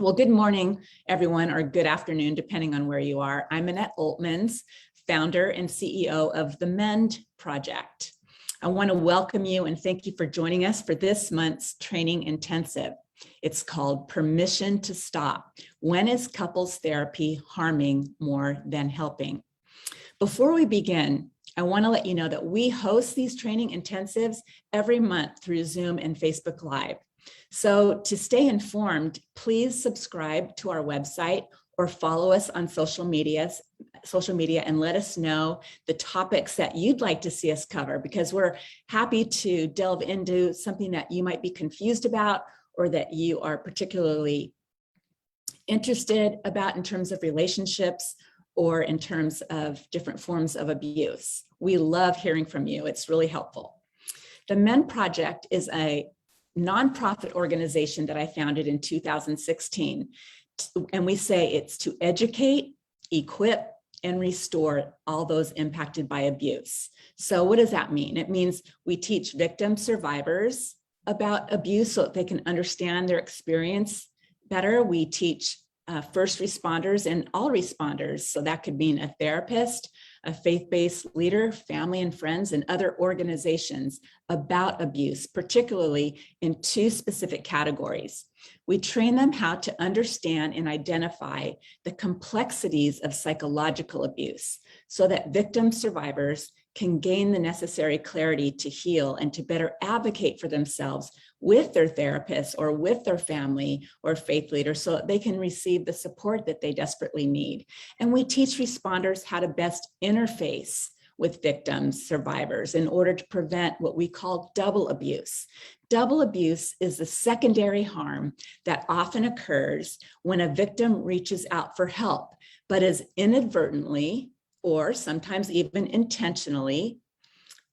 Well, good morning, everyone, or good afternoon, depending on where you are. I'm Annette Oltmans, founder and CEO of the MEND Project. I want to welcome you and thank you for joining us for this month's training intensive. It's called Permission to Stop. When is couples therapy harming more than helping? Before we begin, I want to let you know that we host these training intensives every month through Zoom and Facebook Live. So to stay informed, please subscribe to our website or follow us on social media and let us know the topics that you'd like to see us cover, because we're happy to delve into something that you might be confused about or that you are particularly interested about in terms of relationships or in terms of different forms of abuse. We love hearing from you. It's really helpful. The MEND Project is a nonprofit organization that I founded in 2016. And we say it's to educate, equip, and restore all those impacted by abuse. So what does that mean? It means we teach victim survivors about abuse so that they can understand their experience better. We teach first responders and all responders. So that could mean a therapist, a faith-based leader, family and friends, and other organizations about abuse, particularly in two specific categories. We train them how to understand and identify the complexities of psychological abuse so that victim survivors can gain the necessary clarity to heal and to better advocate for themselves with their therapist or with their family or faith leader so that they can receive the support that they desperately need. And we teach responders how to best interface with victims, survivors, in order to prevent what we call double abuse. Double abuse is the secondary harm that often occurs when a victim reaches out for help, but is inadvertently or sometimes even intentionally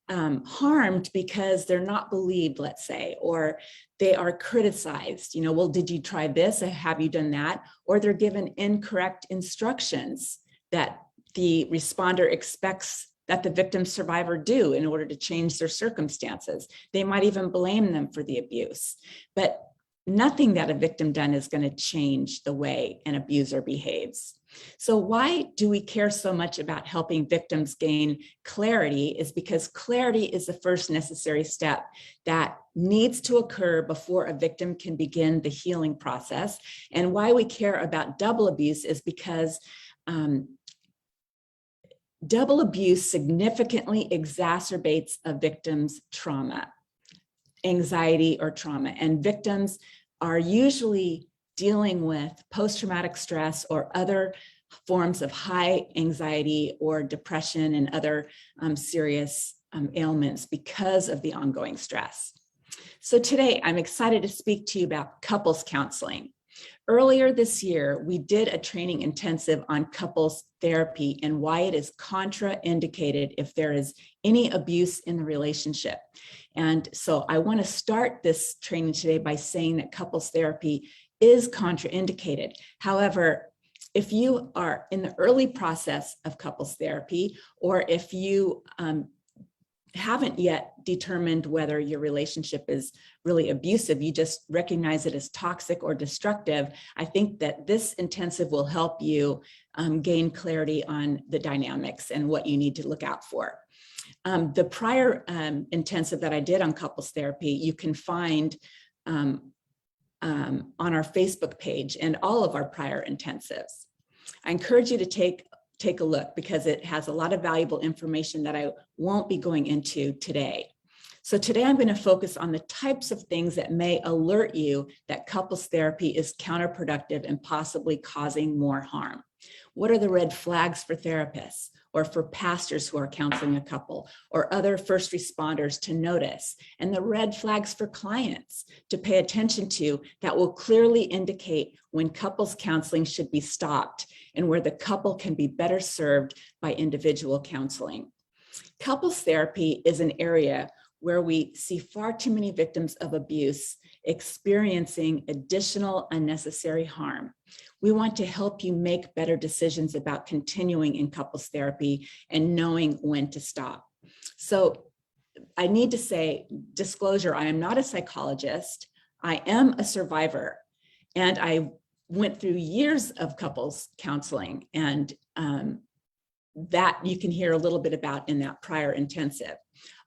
harmed because they're not believed, let's say, or they are criticized. Well, did you try this? Have you done that? Or they're given incorrect instructions that the responder expects that the victim survivor do in order to change their circumstances. They might even blame them for the abuse, but nothing that a victim done is going to change the way an abuser behaves. So why do we care so much about helping victims gain clarity is because clarity is the first necessary step that needs to occur before a victim can begin the healing process. And why we care about double abuse is because double abuse significantly exacerbates a victim's trauma, anxiety, or trauma. And victims are usually dealing with post-traumatic stress or other forms of high anxiety or depression and other serious ailments because of the ongoing stress. So today, I'm excited to speak to you about couples counseling. Earlier this year, we did a training intensive on couples therapy and why it is contraindicated if there is any abuse in the relationship. And so I want to start this training today by saying that couples therapy is contraindicated. However, if you are in the early process of couples therapy, or if you haven't yet determined whether your relationship is really abusive, you just recognize it as toxic or destructive, I think that this intensive will help you gain clarity on the dynamics and what you need to look out for. The prior intensive that I did on couples therapy, you can find on our Facebook page and all of our prior intensives. I encourage you to take a look because it has a lot of valuable information that I won't be going into today. So today I'm going to focus on the types of things that may alert you that couples therapy is counterproductive and possibly causing more harm. What are the red flags for therapists or for pastors who are counseling a couple or other first responders to notice? And the red flags for clients to pay attention to that will clearly indicate when couples counseling should be stopped and where the couple can be better served by individual counseling. Couples therapy is an area where we see far too many victims of abuse experiencing additional unnecessary harm. We want to help you make better decisions about continuing in couples therapy and knowing when to stop. So I need to say, disclosure, I am not a psychologist. I am a survivor, and I went through years of couples counseling, and that you can hear a little bit about in that prior intensive.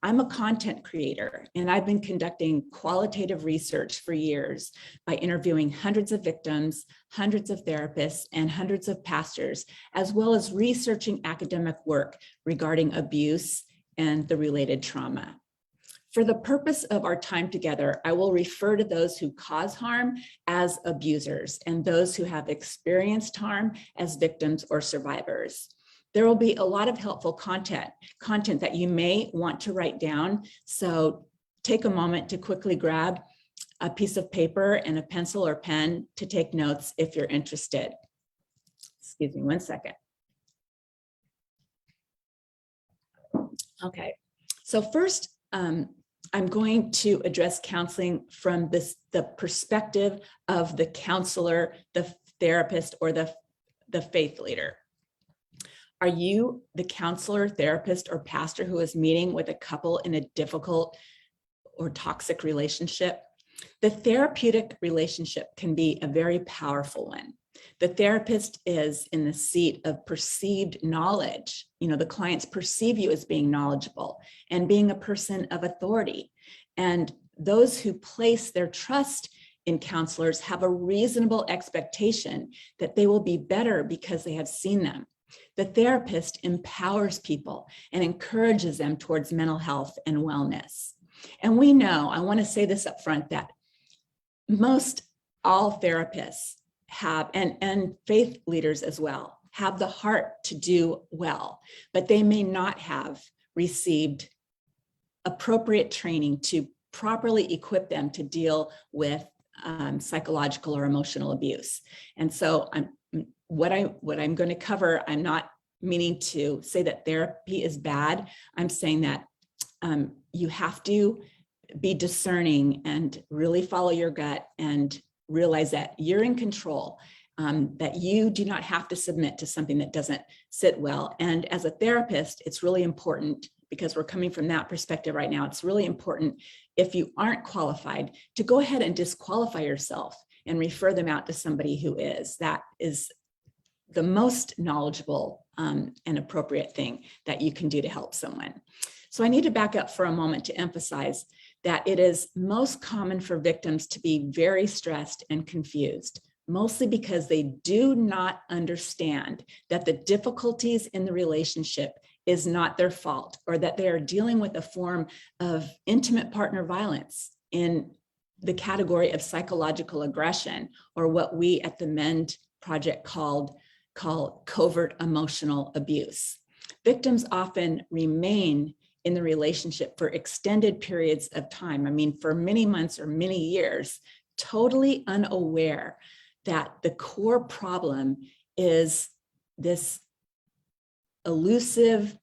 I'm a content creator, and I've been conducting qualitative research for years by interviewing hundreds of victims, hundreds of therapists, and hundreds of pastors, as well as researching academic work regarding abuse and the related trauma. For the purpose of our time together, I will refer to those who cause harm as abusers and those who have experienced harm as victims or survivors. There will be a lot of helpful content that you may want to write down. So take a moment to quickly grab a piece of paper and a pencil or pen to take notes if you're interested. Excuse me 1 second. Okay, so first, I'm going to address counseling from the perspective of the counselor, the therapist, or the faith leader. Are you the counselor, therapist, or pastor who is meeting with a couple in a difficult or toxic relationship? The therapeutic relationship can be a very powerful one. The therapist is in the seat of perceived knowledge. The clients perceive you as being knowledgeable and being a person of authority. And those who place their trust in counselors have a reasonable expectation that they will be better because they have seen them. The therapist empowers people and encourages them towards mental health and wellness. And we know, I want to say this up front, that most all therapists have, and faith leaders as well, have the heart to do well, but they may not have received appropriate training to properly equip them to deal with psychological or emotional abuse. And so what I'm going to cover, I'm not meaning to say that therapy is bad. I'm saying that you have to be discerning and really follow your gut and realize that you're in control, that you do not have to submit to something that doesn't sit well. And as a therapist, it's really important, because we're coming from that perspective right now, it's really important, if you aren't qualified, to go ahead and disqualify yourself and refer them out to somebody who is. That is the most knowledgeable and appropriate thing that you can do to help someone. So I need to back up for a moment to emphasize that it is most common for victims to be very stressed and confused, mostly because they do not understand that the difficulties in the relationship is not their fault, or that they are dealing with a form of intimate partner violence in the category of psychological aggression, or what we at the MEND Project call covert emotional abuse. Victims often remain in the relationship for extended periods of time, for many months or many years, totally unaware that the core problem is this elusive,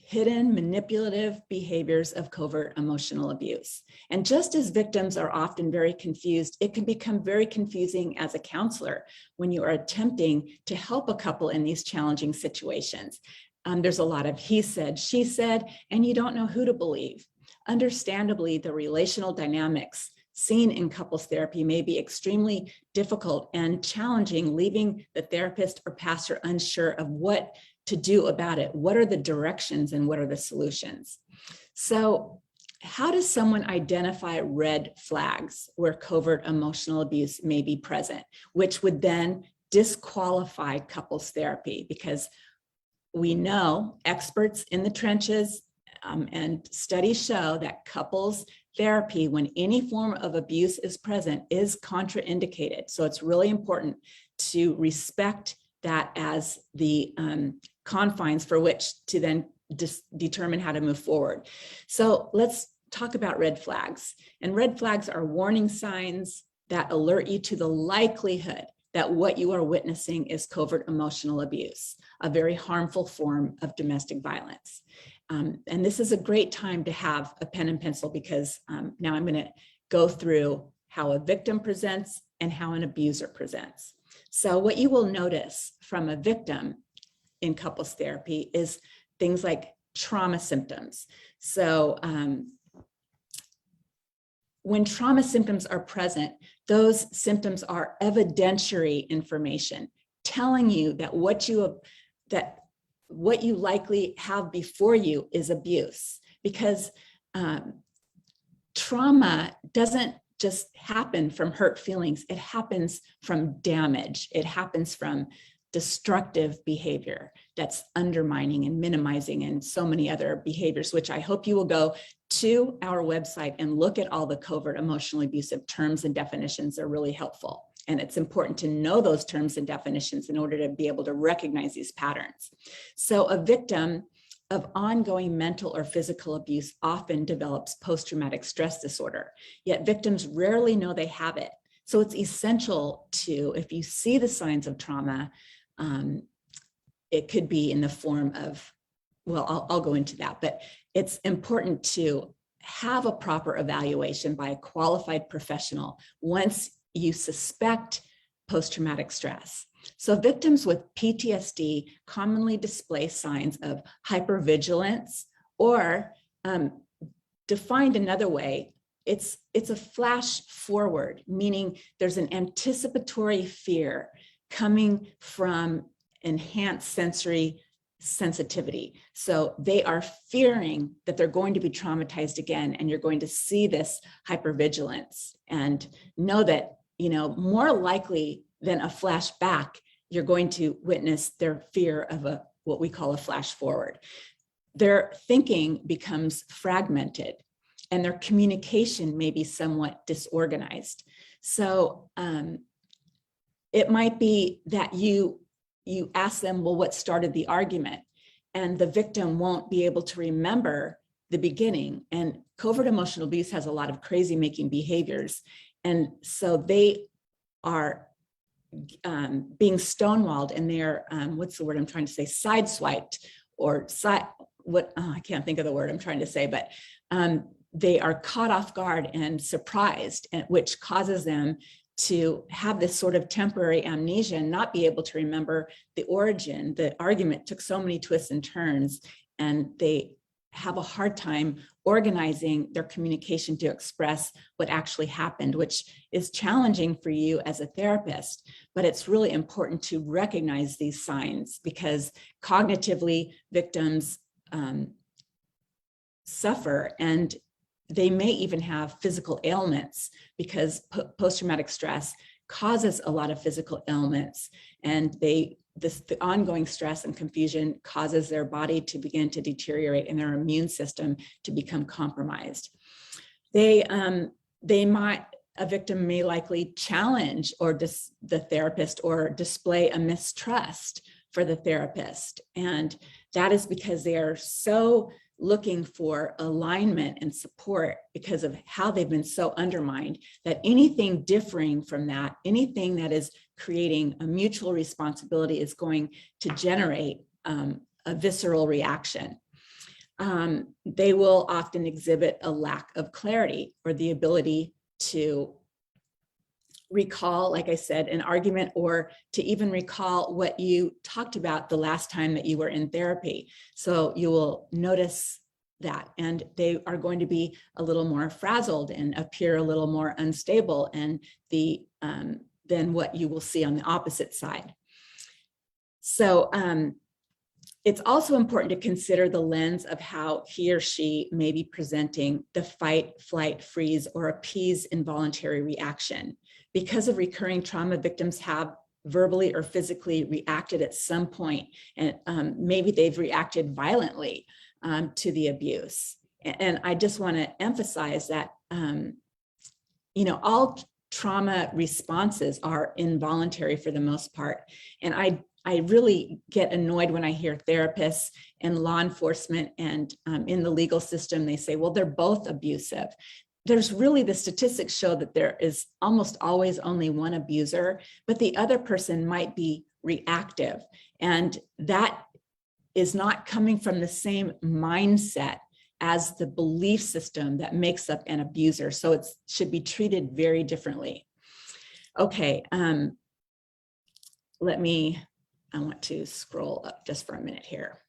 hidden, manipulative behaviors of covert emotional abuse. And just as victims are often very confused, it can become very confusing as a counselor when you are attempting to help a couple in these challenging situations. There's a lot of he said, she said, and you don't know who to believe. Understandably, the relational dynamics seen in couples therapy may be extremely difficult and challenging, leaving the therapist or pastor unsure of what to do about it. What are the directions and what are the solutions? So how does someone identify red flags where covert emotional abuse may be present, which would then disqualify couples therapy? Because we know, experts in the trenches and studies show that couples therapy, when any form of abuse is present, is contraindicated. So it's really important to respect that as the confines for which to then determine how to move forward. So let's talk about red flags. And red flags are warning signs that alert you to the likelihood that what you are witnessing is covert emotional abuse, a very harmful form of domestic violence. And this is a great time to have a pen and pencil, because now I'm going to go through how a victim presents and how an abuser presents. So what you will notice from a victim in couples therapy is things like trauma symptoms. So when trauma symptoms are present, those symptoms are evidentiary information telling you that what you likely have before you is abuse, because trauma doesn't just happen from hurt feelings. It happens from damage. It happens from destructive behavior that's undermining and minimizing and so many other behaviors, which I hope you will go to our website and look at all the covert emotionally abusive terms and definitions. They're really helpful. And it's important to know those terms and definitions in order to be able to recognize these patterns. So a victim of ongoing mental or physical abuse often develops post-traumatic stress disorder, yet victims rarely know they have it. So it's essential to, if you see the signs of trauma, it could be in the form of, well, I'll go into that, but it's important to have a proper evaluation by a qualified professional once you suspect post-traumatic stress. So victims with PTSD commonly display signs of hypervigilance, or defined another way, it's a flash forward, meaning there's an anticipatory fear coming from enhanced sensory sensitivity. So they are fearing that they're going to be traumatized again, and you're going to see this hypervigilance and know that, more likely than a flashback, you're going to witness their fear of what we call a flash forward. Their thinking becomes fragmented and their communication may be somewhat disorganized. So it might be that you ask them, well, what started the argument? And the victim won't be able to remember the beginning. And covert emotional abuse has a lot of crazy making behaviors. And so they are being stonewalled, and they're, what's the word I'm trying to say, sideswiped, or I can't think of the word I'm trying to say, but they are caught off guard and surprised, which causes them to have this sort of temporary amnesia and not be able to remember the origin. The argument took so many twists and turns, and they have a hard time organizing their communication to express what actually happened, which is challenging for you as a therapist. But it's really important to recognize these signs, because cognitively victims suffer, and they may even have physical ailments, because post-traumatic stress causes a lot of physical ailments, and the ongoing stress and confusion causes their body to begin to deteriorate and their immune system to become compromised. A victim may likely challenge the therapist, or display a mistrust for the therapist. And that is because they are so looking for alignment and support because of how they've been so undermined, that anything differing from that, anything that is creating a mutual responsibility, is going to generate a visceral reaction. They will often exhibit a lack of clarity, or the ability to recall, like I said, an argument, or to even recall what you talked about the last time that you were in therapy. So you will notice that, and they are going to be a little more frazzled and appear a little more unstable, and than what you will see on the opposite side. So it's also important to consider the lens of how he or she may be presenting the fight, flight, freeze, or appease involuntary reaction. Because of recurring trauma, victims have verbally or physically reacted at some point, and maybe they've reacted violently to the abuse. And I just want to emphasize that, all trauma responses are involuntary for the most part. And I really get annoyed when I hear therapists and law enforcement and in the legal system, they say, well, they're both abusive. There's really, the statistics show that there is almost always only one abuser, but the other person might be reactive. And that is not coming from the same mindset as the belief system that makes up an abuser. So it should be treated very differently. Okay, I want to scroll up just for a minute here.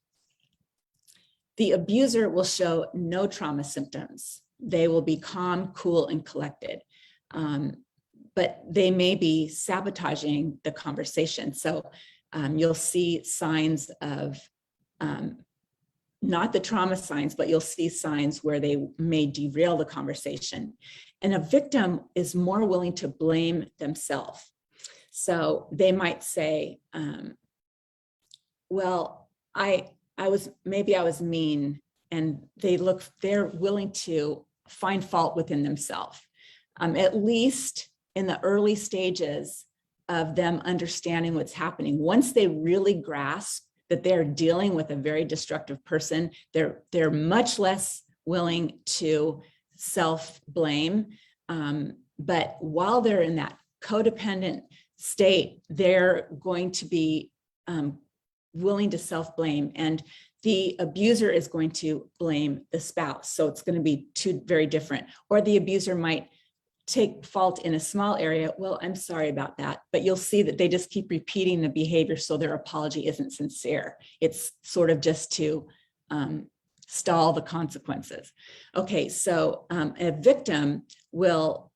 The abuser will show no trauma symptoms. they will be calm, cool, and collected. But they may be sabotaging the conversation. So you'll see signs of, not the trauma signs, but you'll see signs where they may derail the conversation. And a victim is more willing to blame themselves. So they might say, well, maybe I was mean, and they're willing to find fault within themselves. At least in the early stages of them understanding what's happening. Once they really grasp that they're dealing with a very destructive person, they're much less willing to self-blame. But while they're in that codependent state, they're going to be willing to self-blame, and the abuser is going to blame the spouse. So it's going to be two very different. Or the abuser might take fault in a small area. Well, I'm sorry about that. But you'll see that they just keep repeating the behavior, so their apology isn't sincere. It's sort of just to stall the consequences. Okay, so a victim will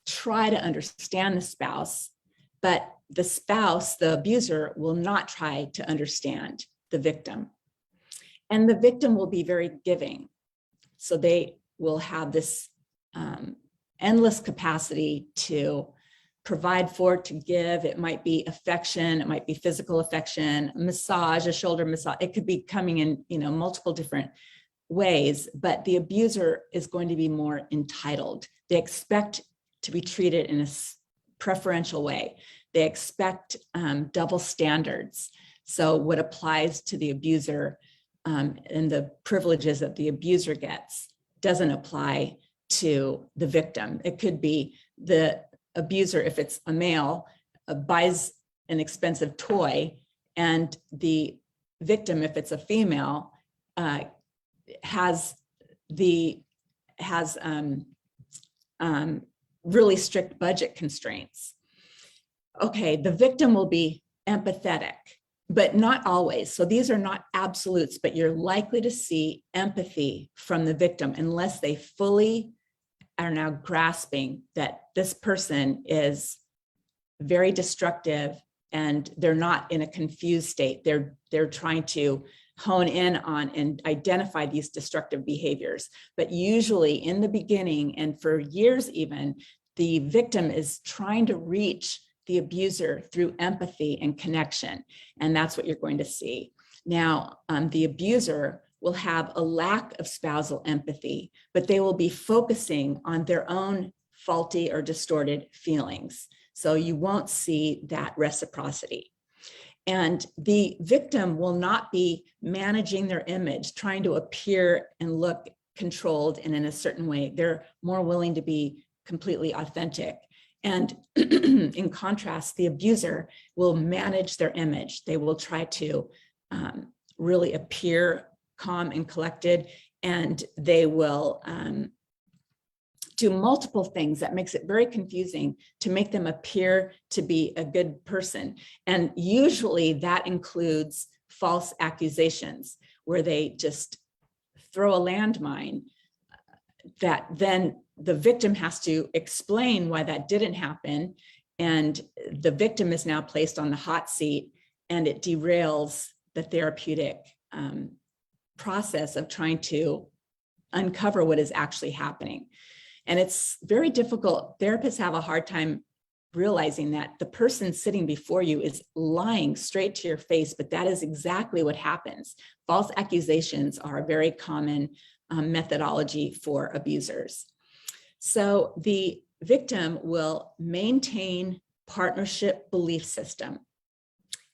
try to understand the spouse, but the spouse, the abuser, will not try to understand the victim. And the victim will be very giving. So they will have this endless capacity to provide for, to give. It might be affection, it might be physical affection, massage, a shoulder massage. It could be coming in, multiple different ways, but the abuser is going to be more entitled. They expect to be treated in a preferential way. They expect double standards. So what applies to the abuser and the privileges that the abuser gets doesn't apply to the victim. It could be the abuser, if it's a male, buys an expensive toy, and the victim, if it's a female, has really strict budget constraints. Okay, the victim will be empathetic, but not always. So these are not absolutes, but you're likely to see empathy from the victim unless they fully are now grasping that this person is very destructive and they're not in a confused state. They're trying to hone in on and identify these destructive behaviors. But usually in the beginning, and for years even, the victim is trying to reach the abuser through empathy and connection. And that's what you're going to see. Now, the abuser will have a lack of spousal empathy, but they will be focusing on their own faulty or distorted feelings. So you won't see that reciprocity. And the victim will not be managing their image, trying to appear and look controlled and in a certain way. They're more willing to be completely authentic. And in contrast, the abuser will manage their image. They will try to really appear calm and collected, and they will do multiple things that makes it very confusing to make them appear to be a good person. And usually that includes false accusations, where they just throw a landmine that then the victim has to explain why that didn't happen. And the victim is now placed on the hot seat, and it derails the therapeutic process of trying to uncover what is actually happening. And it's very difficult. Therapists have a hard time realizing that the person sitting before you is lying straight to your face, but that is exactly what happens. False accusations are a very common methodology for abusers. So the victim will maintain partnership belief system.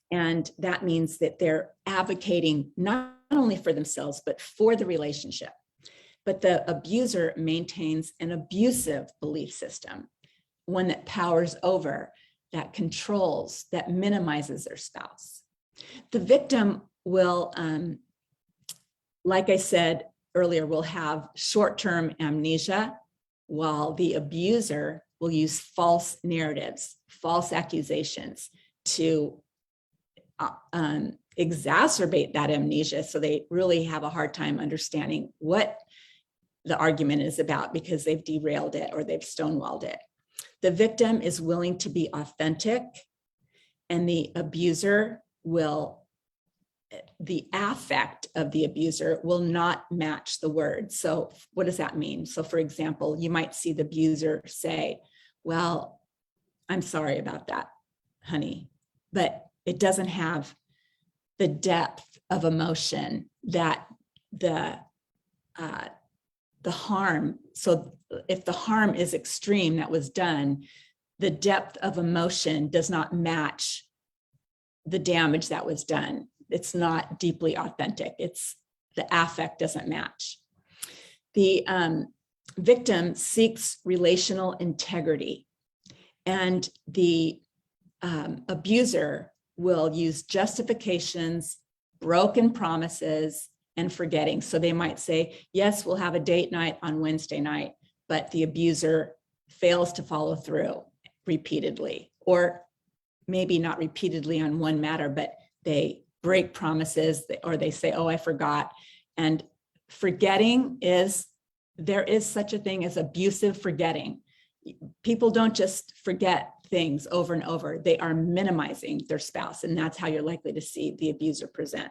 And that means that they're advocating not only for themselves, but for the relationship. But the abuser maintains an abusive belief system, one that powers over, that controls, that minimizes their spouse. The victim will, like I said earlier, will have short-term amnesia, while the abuser will use false narratives, false accusations to exacerbate that amnesia. So they really have a hard time understanding what the argument is about because they've derailed it or they've stonewalled it. The victim is willing to be authentic, and the affect of the abuser will not match the words. So what does that mean? So for example, you might see the abuser say, well, I'm sorry about that, honey, but it doesn't have the depth of emotion that the harm. So if the harm is extreme that was done, the depth of emotion does not match the damage that was done. It's not deeply authentic. The affect doesn't match. The victim seeks relational integrity, and the abuser will use justifications, broken promises, and forgetting. So they might say, yes, we'll have a date night on Wednesday night, but the abuser fails to follow through repeatedly, or maybe not repeatedly on one matter, but they break promises, or they say, oh, I forgot. And forgetting there is such a thing as abusive forgetting. People don't just forget things over and over. They are minimizing their spouse, and that's how you're likely to see the abuser present.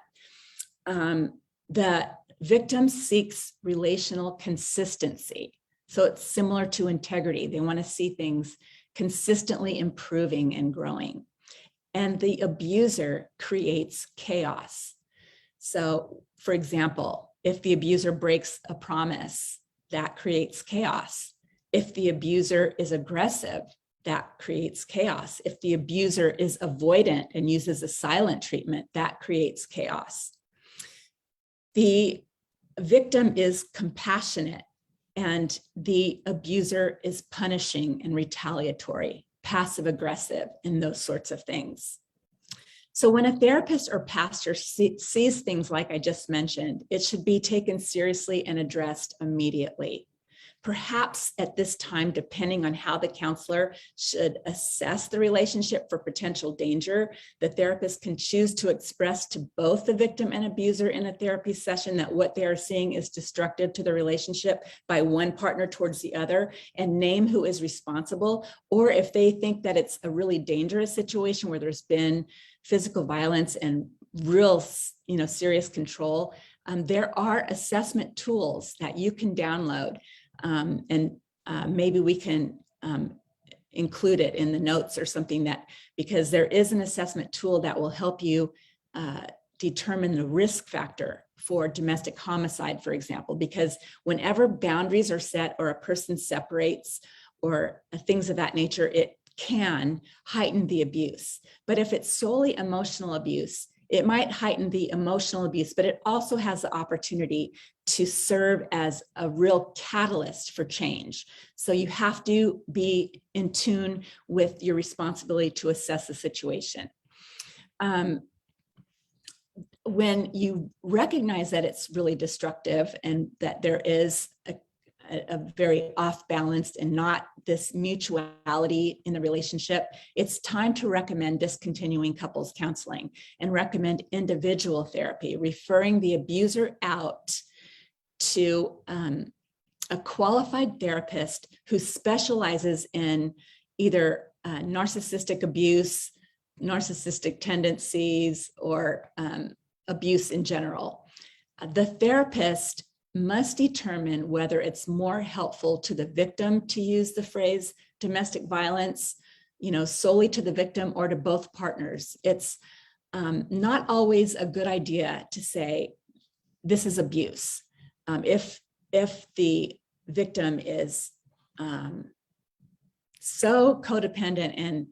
The victim seeks relational consistency. So it's similar to integrity. They want to see things consistently improving and growing. And the abuser creates chaos. So, for example, if the abuser breaks a promise, that creates chaos. If the abuser is aggressive, that creates chaos. If the abuser is avoidant and uses a silent treatment, that creates chaos. The victim is compassionate, and the abuser is punishing and retaliatory, passive aggressive, and those sorts of things. So when a therapist or pastor sees things like I just mentioned, it should be taken seriously and addressed immediately. Perhaps at this time, depending on how the counselor should assess the relationship for potential danger, the therapist can choose to express to both the victim and abuser in a therapy session that what they are seeing is destructive to the relationship by one partner towards the other, and name who is responsible. Or if they think that it's a really dangerous situation where there's been physical violence and real, serious control, there are assessment tools that you can download. Maybe we can include it in the notes or something, because there is an assessment tool that will help you determine the risk factor for domestic homicide, for example, because whenever boundaries are set or a person separates or things of that nature, it can heighten the abuse. But if it's solely emotional abuse, it might heighten the emotional abuse, but it also has the opportunity to serve as a real catalyst for change. So you have to be in tune with your responsibility to assess the situation. When you recognize that it's really destructive and that there is a very off-balanced and not this mutuality in the relationship, it's time to recommend discontinuing couples counseling and recommend individual therapy, referring the abuser out to a qualified therapist who specializes in either narcissistic abuse, narcissistic tendencies, or abuse in general. The therapist must determine whether it's more helpful to the victim to use the phrase domestic violence, solely to the victim or to both partners. It's not always a good idea to say this is abuse. If the victim is so codependent and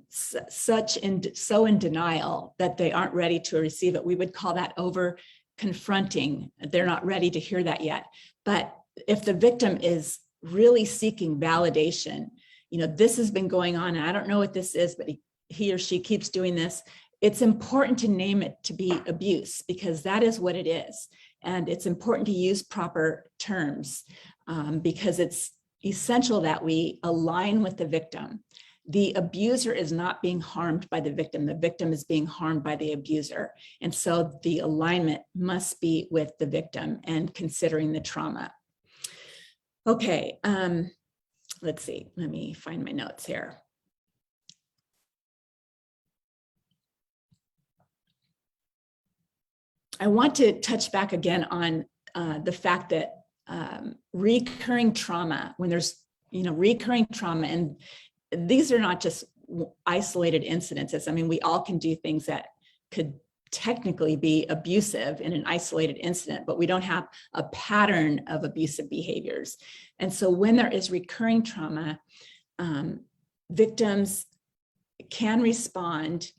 so in denial that they aren't ready to receive it, we would call that over confronting. They're not ready to hear that yet. But if the victim is really seeking validation, this has been going on, and I don't know what this is, but he or she keeps doing this, it's important to name it to be abuse, because that is what it is. And it's important to use proper terms because it's essential that we align with the victim. The abuser is not being harmed by the victim is being harmed by the abuser. And so the alignment must be with the victim and considering the trauma. Okay, let's see, let me find my notes here. I want to touch back again on the fact that recurring trauma, when there's recurring trauma, and these are not just isolated incidences. I mean, we all can do things that could technically be abusive in an isolated incident, but we don't have a pattern of abusive behaviors. And so when there is recurring trauma, victims can respond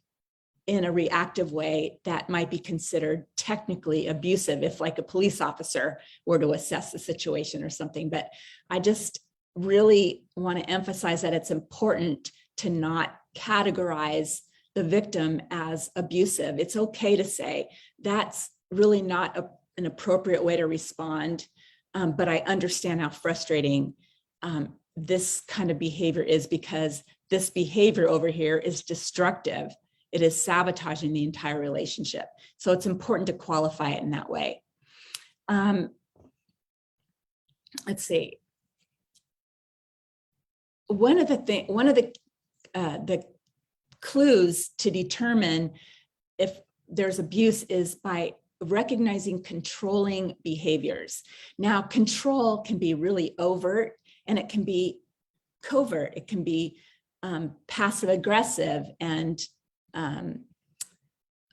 in a reactive way that might be considered technically abusive if like a police officer were to assess the situation or something. But I just really want to emphasize that it's important to not categorize the victim as abusive. It's okay to say that's really not an appropriate way to respond, but I understand how frustrating this kind of behavior is, because this behavior over here is destructive. It is sabotaging the entire relationship. So it's important to qualify it in that way. Let's see. One of the clues to determine if there's abuse is by recognizing controlling behaviors. Now, control can be really overt and it can be covert. It can be passive aggressive and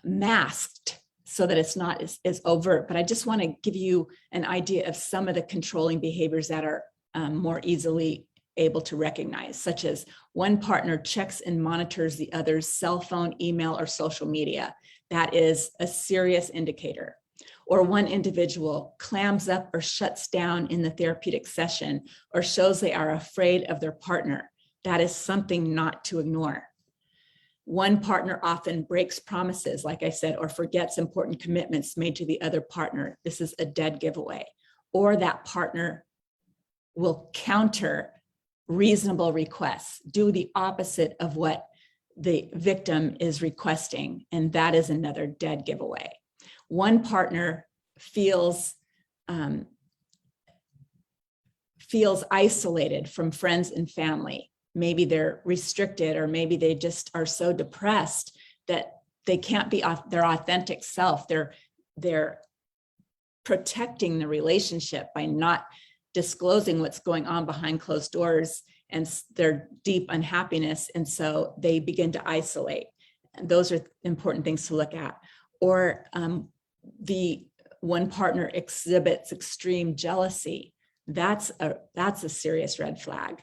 masked so that it's not as overt. But I just want to give you an idea of some of the controlling behaviors that are more easily able to recognize, such as one partner checks and monitors the other's cell phone, email, or social media. That is a serious indicator. Or one individual clams up or shuts down in the therapeutic session or shows they are afraid of their partner. That is something not to ignore. One partner often breaks promises, like I said, or forgets important commitments made to the other partner. This is a dead giveaway. Or that partner will counter reasonable requests, do the opposite of what the victim is requesting, and that is another dead giveaway. One partner feels isolated from friends and family. Maybe they're restricted, or maybe they just are so depressed that they can't be their authentic self. They're protecting the relationship by not disclosing what's going on behind closed doors and their deep unhappiness. And so they begin to isolate. And those are important things to look at. Or the one partner exhibits extreme jealousy. That's a serious red flag.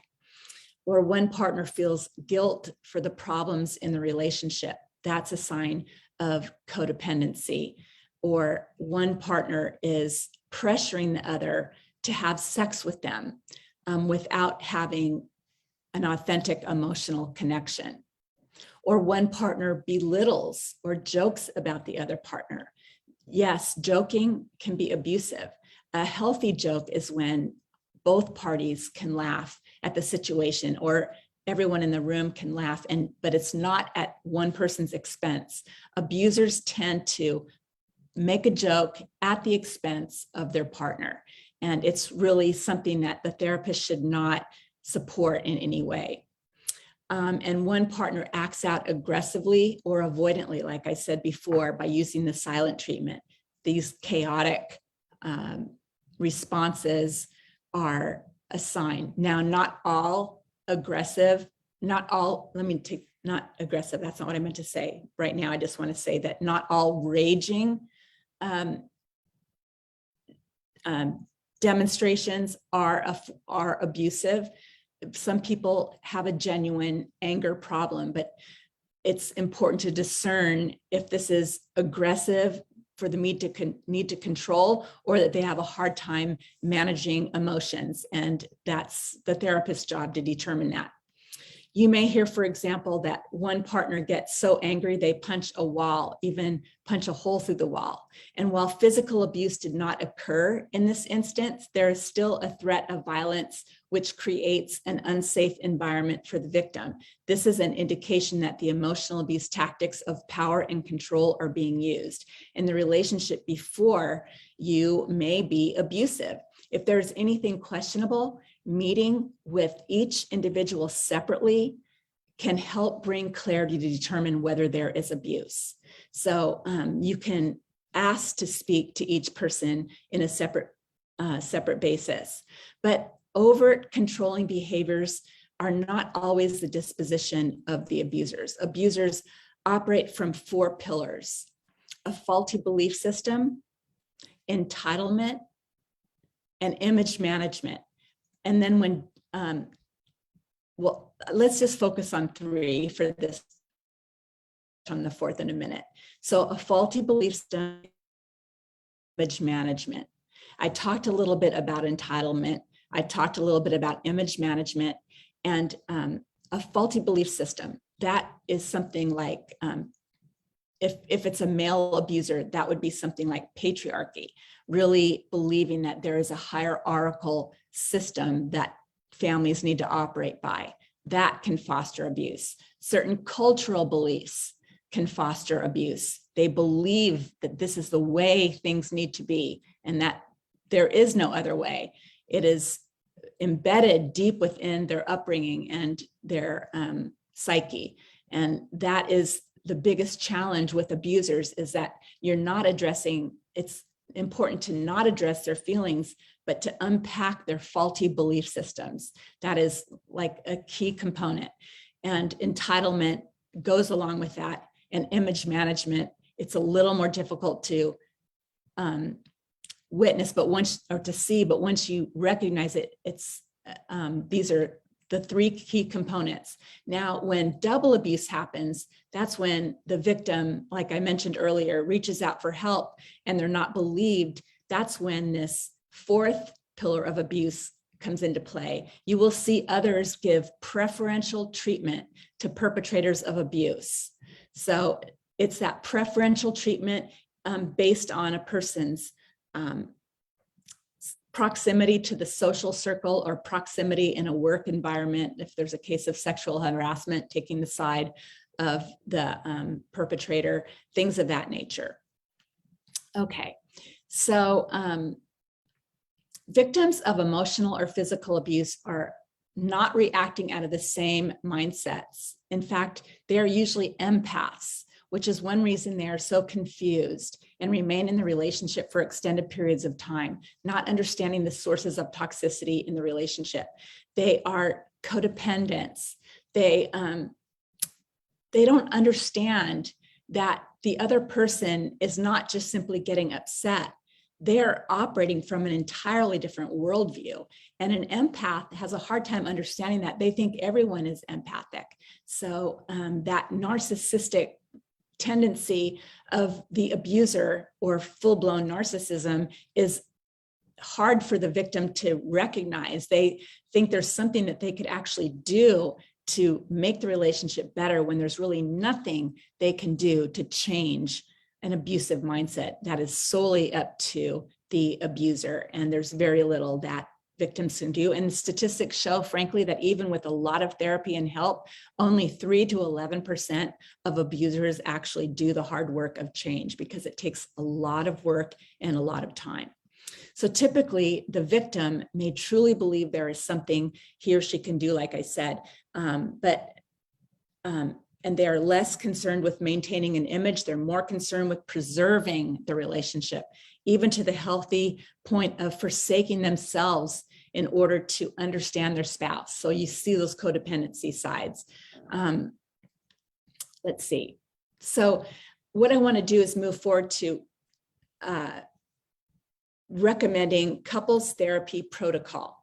Or one partner feels guilt for the problems in the relationship. That's a sign of codependency. Or one partner is pressuring the other to have sex with them without having an authentic emotional connection. Or one partner belittles or jokes about the other partner. Yes, joking can be abusive. A healthy joke is when both parties can laugh at the situation, or everyone in the room can laugh, but it's not at one person's expense. Abusers tend to make a joke at the expense of their partner. And it's really something that the therapist should not support in any way. And one partner acts out aggressively or avoidantly, like I said before, by using the silent treatment. These chaotic responses are a sign. Now, not all aggressive, not aggressive, that's not what I meant to say. Right now, I just want to say that not all raging demonstrations are abusive. Some people have a genuine anger problem, but it's important to discern if this is aggressive for the need to control, or that they have a hard time managing emotions. And that's the therapist's job to determine that. You may hear, for example, that one partner gets so angry they punch a wall, even punch a hole through the wall. And while physical abuse did not occur in this instance, there is still a threat of violence, which creates an unsafe environment for the victim. This is an indication that the emotional abuse tactics of power and control are being used. And the relationship before you may be abusive. If there's anything questionable, meeting with each individual separately can help bring clarity to determine whether there is abuse. So you can ask to speak to each person in a separate basis. But overt controlling behaviors are not always the disposition of the abusers. Abusers operate from 4 pillars: a faulty belief system, entitlement, and image management. And then when, well, let's just focus on 3 for this, on the 4th in a minute. So a faulty belief system, image management. I talked a little bit about entitlement. I talked a little bit about image management, and a faulty belief system. That is something like, if it's a male abuser, that would be something like patriarchy, really believing that there is a hierarchical system that families need to operate by. That can foster abuse. Certain cultural beliefs can foster abuse. They believe that this is the way things need to be and that there is no other way. It is embedded deep within their upbringing and their psyche. And that is the biggest challenge with abusers, is that you're not addressing, it's important to not address their feelings, but to unpack their faulty belief systems. That is like a key component. And entitlement goes along with that. And image management, it's a little more difficult to witness, but once, or to see, but once you recognize it, it's these are the 3 key components. Now, when double abuse happens, that's when the victim, like I mentioned earlier, reaches out for help and they're not believed. That's when this 4th pillar of abuse comes into play. You will see others give preferential treatment to perpetrators of abuse. So it's that preferential treatment based on a person's proximity to the social circle or proximity in a work environment. If there's a case of sexual harassment, taking the side of the perpetrator, things of that nature. Okay, so victims of emotional or physical abuse are not reacting out of the same mindsets. In fact, they are usually empaths, which is one reason they are so confused and remain in the relationship for extended periods of time, not understanding the sources of toxicity in the relationship. They are codependents. They don't understand that the other person is not just simply getting upset. They're operating from an entirely different worldview. And an empath has a hard time understanding that. They think everyone is empathic. So that narcissistic tendency of the abuser or full-blown narcissism is hard for the victim to recognize. They think there's something that they could actually do to make the relationship better when there's really nothing they can do to change an abusive mindset. That is solely up to the abuser, and there's very little that victims can do. And statistics show, frankly, that even with a lot of therapy and help, only 3 to 11% of abusers actually do the hard work of change, because it takes a lot of work and a lot of time. So typically the victim may truly believe there is something he or she can do, like I said, and they are less concerned with maintaining an image. They're more concerned with preserving the relationship, even to the healthy point of forsaking themselves in order to understand their spouse. So you see those codependency sides. Let's see. So what I want to do is move forward to recommending couples therapy protocol.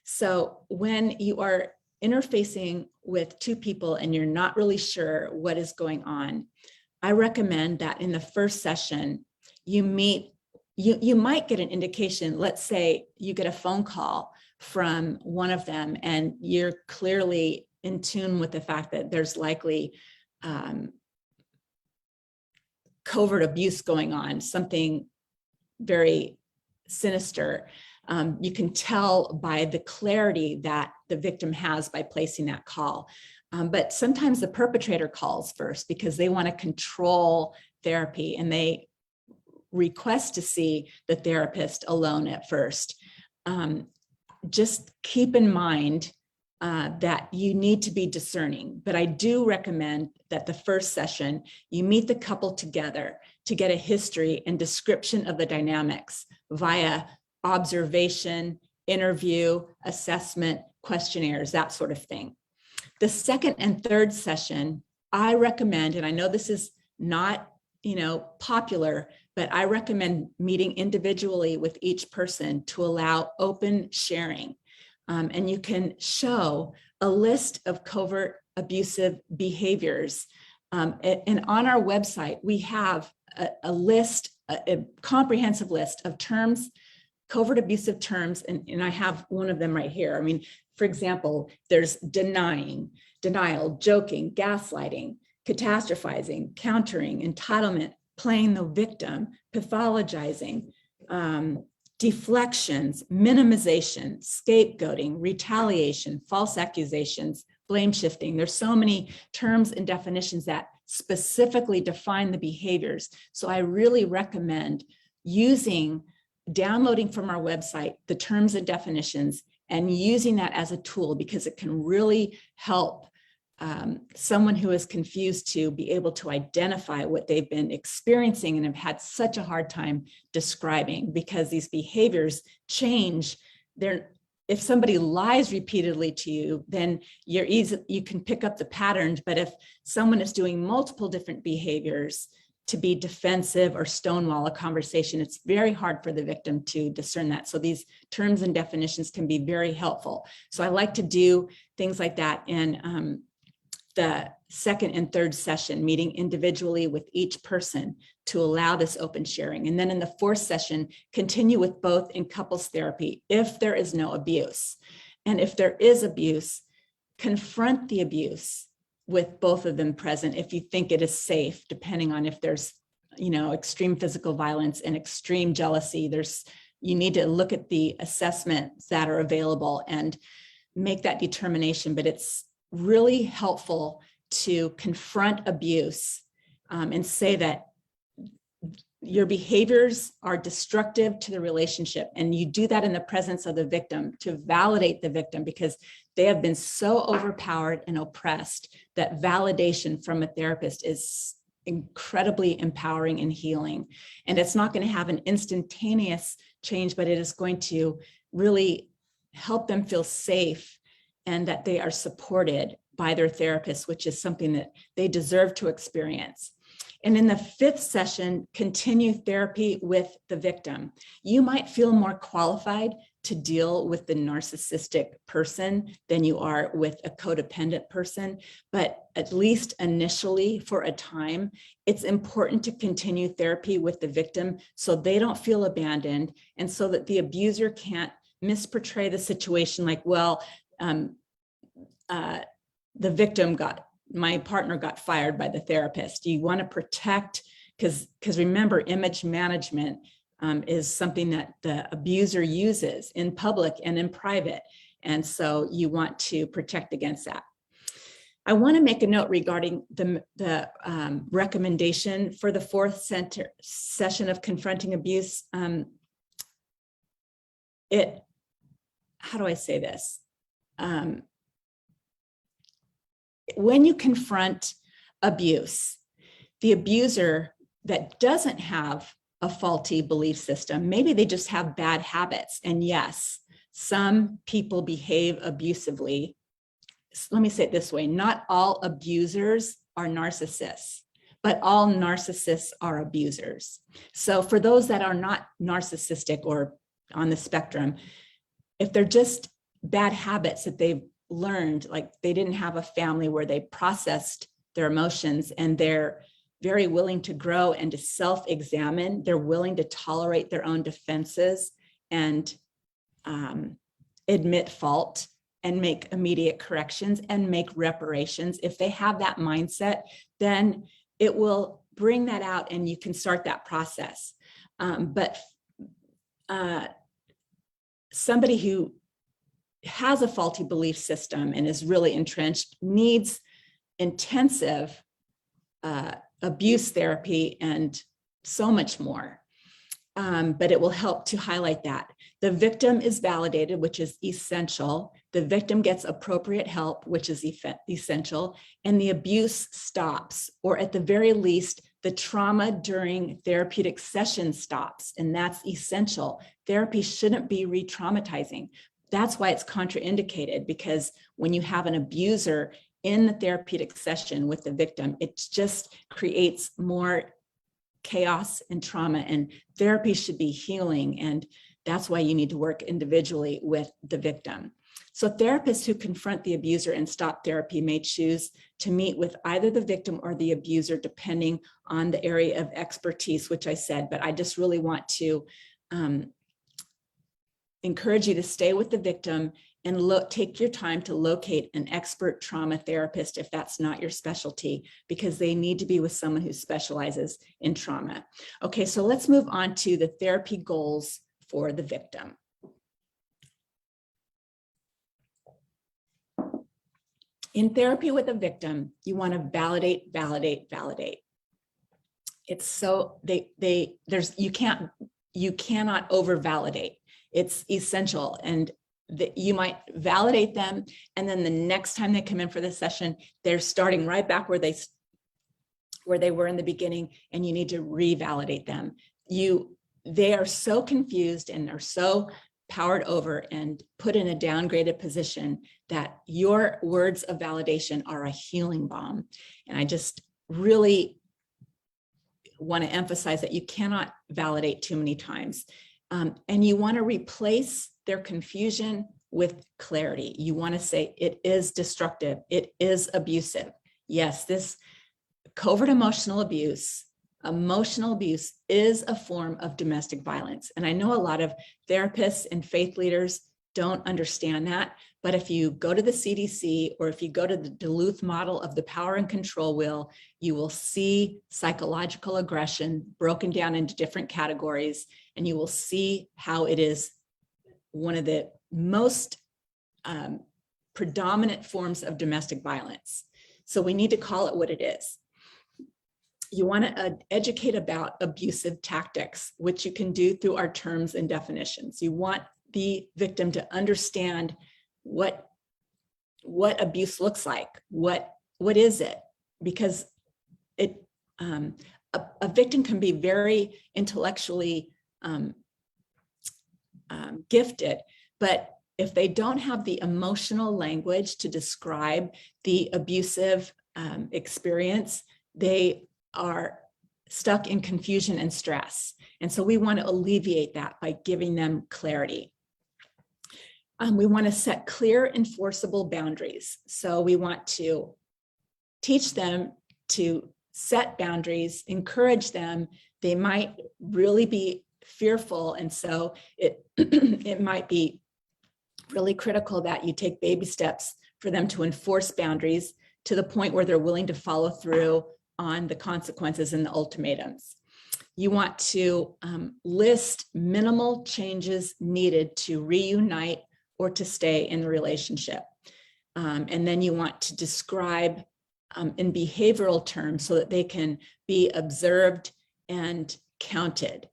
So when you are interfacing with 2 people and you're not really sure what is going on, I recommend that in the first session, you might get an indication. Let's say you get a phone call from one of them and you're clearly in tune with the fact that there's likely covert abuse going on, something very sinister. You can tell by the clarity that the victim has by placing that call. But sometimes the perpetrator calls first because they want to control therapy and they request to see the therapist alone at first. just keep in mind that you need to be discerning. But I do recommend that the first session, you meet the couple together to get a history and description of the dynamics via observation, interview, assessment, questionnaires, that sort of thing. The second and third session, I recommend, and I know this is not, popular, but I recommend meeting individually with each person to allow open sharing. And you can show a list of covert abusive behaviors. And on our website, we have a list, a comprehensive list of terms, covert abusive terms, and I have one of them right here. I mean, for example, there's denial, joking, gaslighting, catastrophizing, countering, entitlement, playing the victim, pathologizing, deflections, minimization, scapegoating, retaliation, false accusations, blame shifting. There's so many terms and definitions that specifically define the behaviors. So I really recommend downloading from our website the terms and definitions and using that as a tool, because it can really help someone who is confused to be able to identify what they've been experiencing and have had such a hard time describing, because these behaviors change. If somebody lies repeatedly to you, then you can pick up the patterns. But if someone is doing multiple different behaviors to be defensive or stonewall a conversation, it's very hard for the victim to discern that. So these terms and definitions can be very helpful. So I like to do things like that in the second and third session, meeting individually with each person to allow this open sharing. And then in the fourth session, continue with both in couples therapy if there is no abuse. And if there is abuse, confront the abuse with both of them present if you think it is safe, depending on if there's, extreme physical violence and extreme jealousy. You need to look at the assessments that are available and make that determination. But it's really helpful to confront abuse and say that your behaviors are destructive to the relationship. And you do that in the presence of the victim to validate the victim, because they have been so overpowered and oppressed that validation from a therapist is incredibly empowering and healing. And it's not going to have an instantaneous change, but it is going to really help them feel safe and that they are supported by their therapist, which is something that they deserve to experience. And in the fifth session, continue therapy with the victim. You might feel more qualified to deal with the narcissistic person than you are with a codependent person, but at least initially for a time, it's important to continue therapy with the victim so they don't feel abandoned, and so that the abuser can't misportray the situation like, well, my partner got fired by the therapist. You want to protect, because remember, image management is something that the abuser uses in public and in private. And so you want to protect against that. I want to make a note regarding the recommendation for the fourth session of confronting abuse. How do I say this? When you confront abuse, the abuser that doesn't have a faulty belief system, maybe they just have bad habits. And yes, some people behave abusively. Let me say it this way: not all abusers are narcissists, but all narcissists are abusers. So for those that are not narcissistic or on the spectrum, if they're just bad habits that they've learned, like they didn't have a family where they processed their emotions, and they're very willing to grow and to self-examine, they're willing to tolerate their own defenses and admit fault and make immediate corrections and make reparations. If they have that mindset, then it will bring that out and you can start that process. But somebody who has a faulty belief system and is really entrenched needs intensive abuse therapy and so much more. but it will help to highlight that. The victim is validated, which is essential. The victim gets appropriate help, which is essential, and the abuse stops, or at the very least, the trauma during therapeutic session stops, and that's essential. Therapy shouldn't be re-traumatizing. That's why it's contraindicated, because when you have an abuser in the therapeutic session with the victim, it just creates more chaos and trauma, and therapy should be healing. And that's why you need to work individually with the victim. So therapists who confront the abuser and stop therapy may choose to meet with either the victim or the abuser, depending on the area of expertise, which I said, but I just really want to encourage you to stay with the victim and take your time to locate an expert trauma therapist if that's not your specialty, because they need to be with someone who specializes in trauma. Okay, so let's move on to the therapy goals for the victim. In therapy with a victim, you want to validate, validate, validate. It's so you cannot over-validate. It's essential, and you might validate them, and then the next time they come in for the session, they're starting right back where they were in the beginning, and you need to revalidate them. They are so confused and are so powered over and put in a downgraded position that your words of validation are a healing balm. And I just really want to emphasize that you cannot validate too many times. And you want to replace their confusion with clarity. You want to say, it is destructive, it is abusive. Yes, this covert emotional abuse is a form of domestic violence. And I know a lot of therapists and faith leaders don't understand that, but if you go to the CDC or if you go to the Duluth model of the power and control wheel, you will see psychological aggression broken down into different categories, and you will see how it is one of the most predominant forms of domestic violence. So we need to call it what it is. You want to educate about abusive tactics, which you can do through our terms and definitions. You want the victim to understand what abuse looks like. What is it? Because a victim can be very intellectually gifted, but if they don't have the emotional language to describe the abusive experience, they are stuck in confusion and stress. And so we want to alleviate that by giving them clarity. We want to set clear, enforceable boundaries. So we want to teach them to set boundaries, encourage them. They might really be fearful, and so it might be really critical that you take baby steps for them to enforce boundaries to the point where they're willing to follow through on the consequences and the ultimatums. You want to list minimal changes needed to reunite or to stay in the relationship. And then you want to describe in behavioral terms so that they can be observed and counted.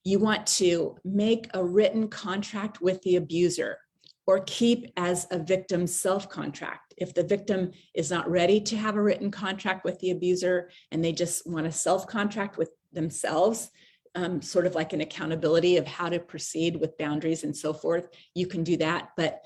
You want to make a written contract with the abuser, or keep as a victim's self-contract. If the victim is not ready to have a written contract with the abuser and they just want to self-contract with themselves, sort of like an accountability of how to proceed with boundaries and so forth, you can do that. But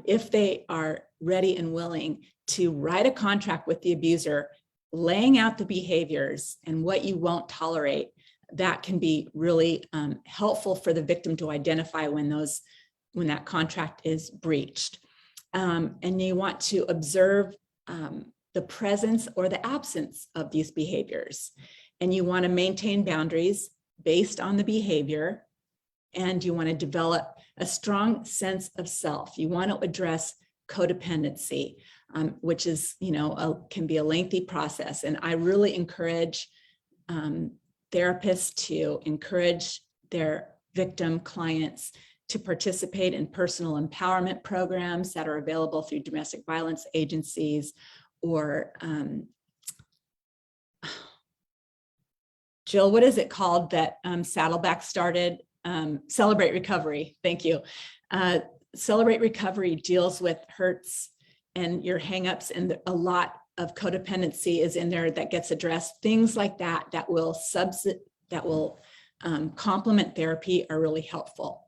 if they are ready and willing to write a contract with the abuser, laying out the behaviors and what you won't tolerate, that can be really helpful for the victim to identify when that contract is breached. And you want to observe the presence or the absence of these behaviors. And you want to maintain boundaries based on the behavior. And you want to develop a strong sense of self. You want to address codependency, which is, can be a lengthy process. And I really encourage therapists to encourage their victim clients to participate in personal empowerment programs that are available through domestic violence agencies or Jill, what is it called that Saddleback started? Celebrate Recovery. Thank you. Celebrate Recovery deals with hurts and your hangups, and a lot of codependency is in there that gets addressed. Things like that that will complement therapy are really helpful.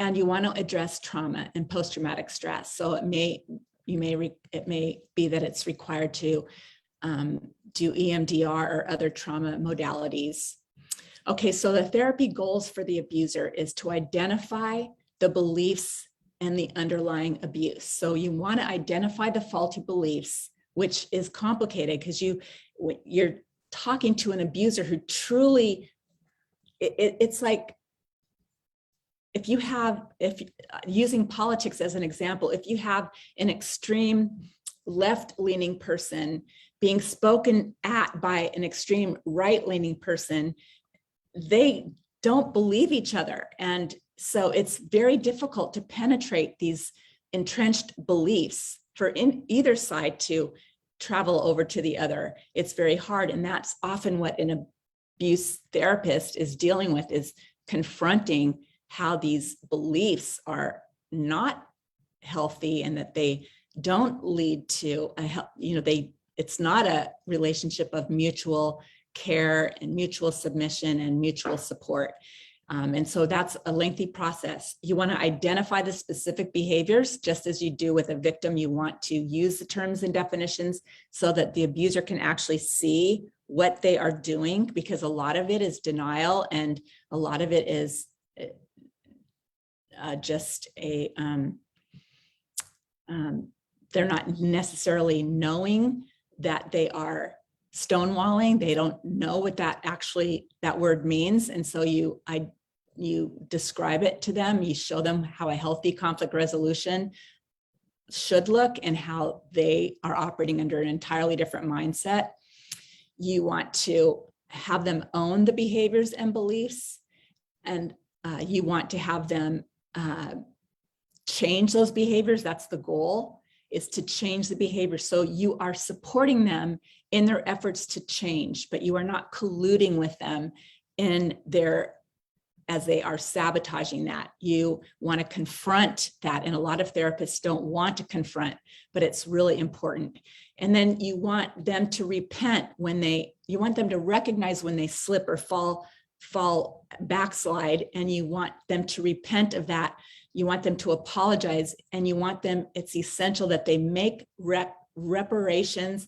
And you want to address trauma and post-traumatic stress. So it may be that it's required to do EMDR or other trauma modalities. Okay, so the therapy goals for the abuser is to identify the beliefs and the underlying abuse. So you want to identify the faulty beliefs, which is complicated because you're talking to an abuser who truly, it's like, if using politics as an example, if you have an extreme left-leaning person being spoken at by an extreme right-leaning person, they don't believe each other. And so it's very difficult to penetrate these entrenched beliefs for either side to travel over to the other. It's very hard. And that's often what an abuse therapist is dealing with, is confronting how these beliefs are not healthy and that they don't lead to it's not a relationship of mutual care and mutual submission and mutual support. And so that's a lengthy process. You want to identify the specific behaviors, just as you do with a victim. You want to use the terms and definitions so that the abuser can actually see what they are doing, because a lot of it is denial and a lot of it is just they're not necessarily knowing that they are stonewalling. They don't know what that word means. And so you describe it to them. You show them how a healthy conflict resolution should look and how they are operating under an entirely different mindset. You want to have them own the behaviors and beliefs, and you want to have them change those behaviors. That's the goal, is to change the behavior. So you are supporting them in their efforts to change, but you are not colluding with them as they are sabotaging that. You want to confront that. And a lot of therapists don't want to confront, but it's really important. And then you want them to repent you want them to recognize when they slip or fall backslide, and you want them to repent of that. You want them to apologize, and it's essential that they make reparations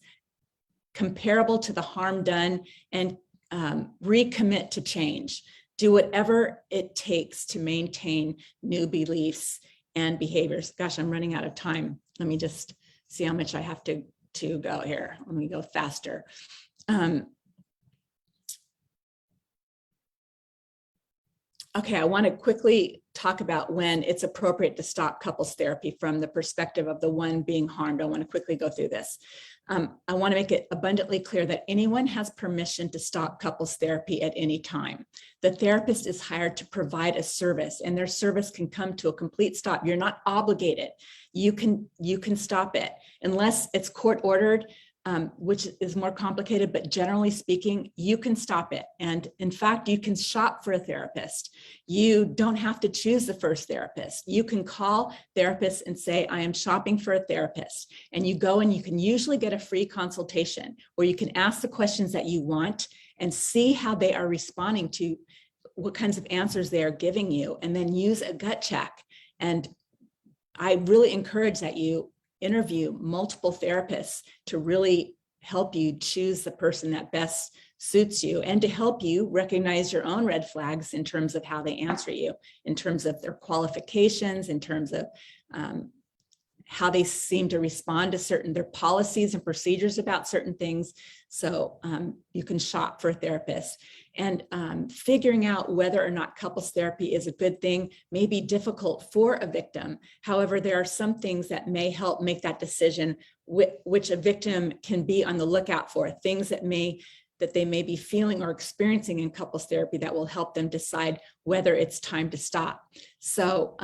comparable to the harm done and recommit to change. Do whatever it takes to maintain new beliefs and behaviors. Gosh, I'm running out of time. Let me just see how much I have to go here. Let me go faster. Okay, I want to quickly talk about when it's appropriate to stop couples therapy from the perspective of the one being harmed. I want to quickly go through this. I want to make it abundantly clear that anyone has permission to stop couples therapy at any time. The therapist is hired to provide a service, and their service can come to a complete stop. You're not obligated. You can stop it unless it's court ordered, which is more complicated, but generally speaking, you can stop it. And in fact, you can shop for a therapist. You don't have to choose the first therapist. You can call therapists and say, I am shopping for a therapist. And you go and you can usually get a free consultation where you can ask the questions that you want and see how they are responding to what kinds of answers they are giving you, and then use a gut check. And I really encourage that you interview multiple therapists to really help you choose the person that best suits you, and to help you recognize your own red flags in terms of how they answer you, in terms of their qualifications, in terms of how they seem to respond to their policies and procedures about certain things. So you can shop for a therapist. And figuring out whether or not couples therapy is a good thing may be difficult for a victim. However, there are some things that may help make that decision, which a victim can be on the lookout for, things that they may be feeling or experiencing in couples therapy that will help them decide whether it's time to stop. So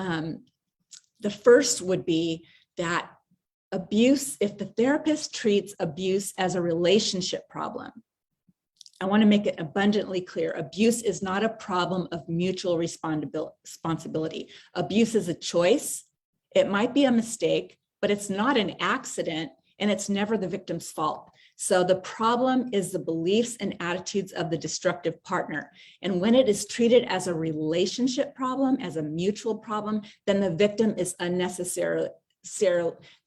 the first would be that abuse, if the therapist treats abuse as a relationship problem, I want to make it abundantly clear. Abuse is not a problem of mutual responsibility. Abuse is a choice. It might be a mistake, but it's not an accident, and it's never the victim's fault. So the problem is the beliefs and attitudes of the destructive partner. And when it is treated as a relationship problem, as a mutual problem, then the victim is unnecessarily,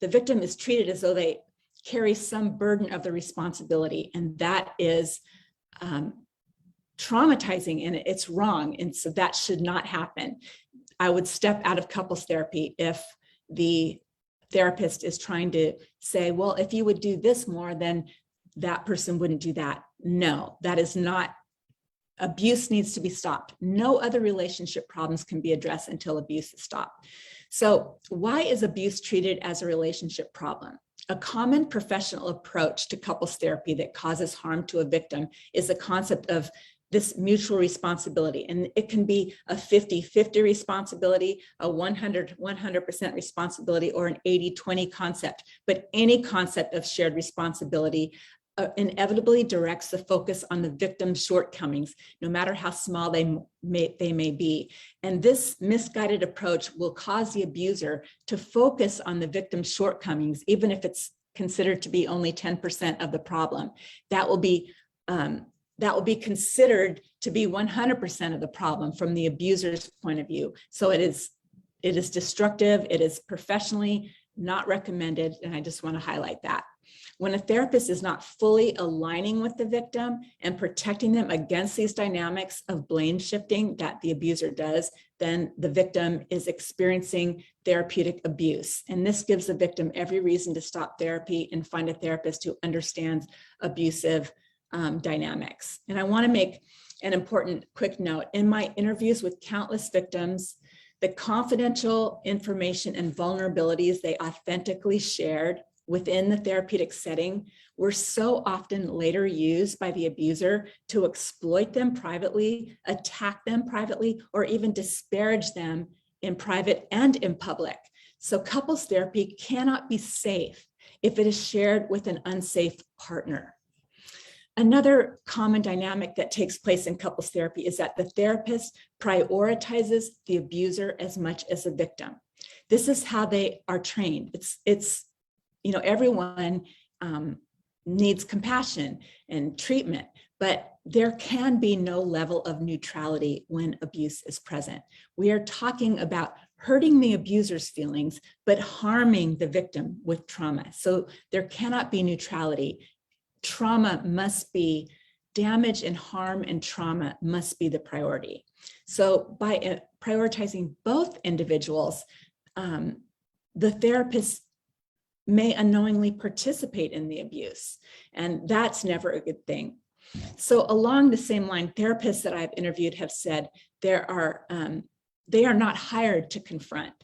the victim is treated as though they carry some burden of the responsibility. And that is traumatizing, and it's wrong. And so that should not happen. I would step out of couples therapy if the therapist is trying to say, well, if you would do this more, then that person wouldn't do that. No, that is not. Abuse needs to be stopped. No other relationship problems can be addressed until abuse is stopped. So why is abuse treated as a relationship problem? A common professional approach to couples therapy that causes harm to a victim is the concept of this mutual responsibility. And it can be a 50-50 responsibility, a 100% responsibility, or an 80-20 concept. But any concept of shared responsibility inevitably directs the focus on the victim's shortcomings, no matter how small they may be. And this misguided approach will cause the abuser to focus on the victim's shortcomings, even if it's considered to be only 10% of the problem. That will be considered to be 100% of the problem from the abuser's point of view. So it is destructive. It is professionally not recommended. And I just want to highlight that. When a therapist is not fully aligning with the victim and protecting them against these dynamics of blame shifting that the abuser does, then the victim is experiencing therapeutic abuse. And this gives the victim every reason to stop therapy and find a therapist who understands abusive dynamics. And I want to make an important quick note. In my interviews with countless victims, the confidential information and vulnerabilities they authentically shared within the therapeutic setting were so often later used by the abuser to exploit them privately, attack them privately, or even disparage them in private and in public. So couples therapy cannot be safe if it is shared with an unsafe partner. Another common dynamic that takes place in couples therapy is that the therapist prioritizes the abuser as much as the victim. This is how they are trained. It's everyone needs compassion and treatment, but there can be no level of neutrality when abuse is present. We are talking about hurting the abuser's feelings, but harming the victim with trauma. So there cannot be neutrality. Trauma must be, damage and harm and trauma must be the priority. So by prioritizing both individuals, the therapist may unknowingly participate in the abuse, and that's never a good thing. So along the same line, therapists that I've interviewed have said they are not hired to confront.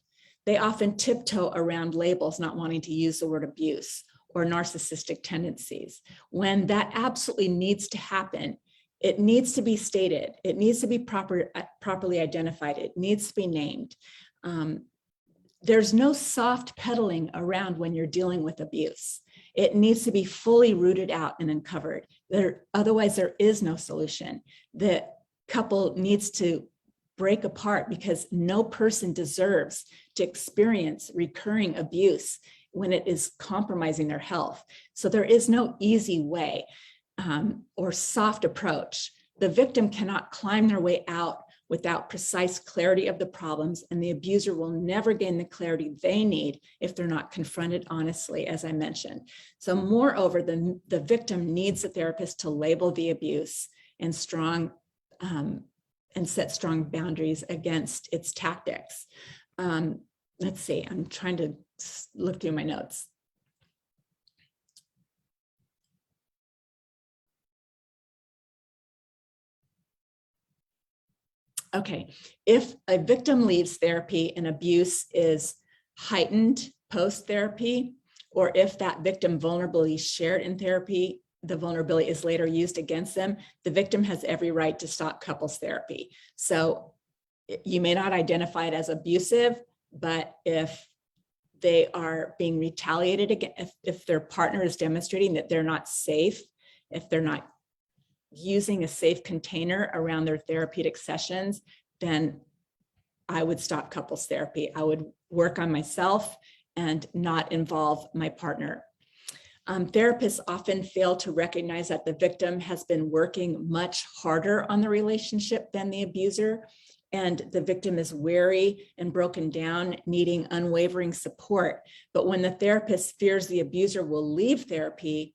They often tiptoe around labels, not wanting to use the word abuse or narcissistic tendencies. When that absolutely needs to happen, it needs to be stated. It needs to be properly identified. It needs to be named. There's no soft pedaling around when you're dealing with abuse. It needs to be fully rooted out and uncovered. Otherwise, there is no solution. The couple needs to break apart because no person deserves to experience recurring abuse when it is compromising their health. So there is no easy way or soft approach. The victim cannot climb their way out without precise clarity of the problems, and the abuser will never gain the clarity they need if they're not confronted honestly, as I mentioned. So moreover, the victim needs the therapist to label the abuse and set strong boundaries against its tactics. Let's see, I'm trying to look through my notes. Okay, if a victim leaves therapy and abuse is heightened post-therapy, or if that victim vulnerability shared in therapy, the vulnerability is later used against them, the victim has every right to stop couples therapy. So you may not identify it as abusive, but if they are being retaliated against, if their partner is demonstrating that they're not safe, if they're not using a safe container around their therapeutic sessions, then I would stop couples therapy. I would work on myself and not involve my partner. Therapists often fail to recognize that the victim has been working much harder on the relationship than the abuser, and the victim is weary and broken down, needing unwavering support. But when the therapist fears the abuser will leave therapy,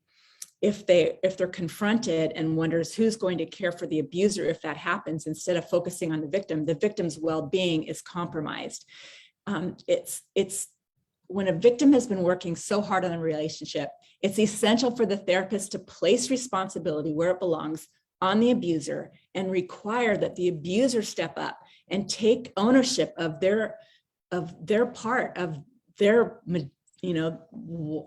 if they're confronted and wonders who's going to care for the abuser if that happens, instead of focusing on the victim's well-being is compromised. It's when a victim has been working so hard on a relationship, it's essential for the therapist to place responsibility where it belongs on the abuser and require that the abuser step up and take ownership of their part of their,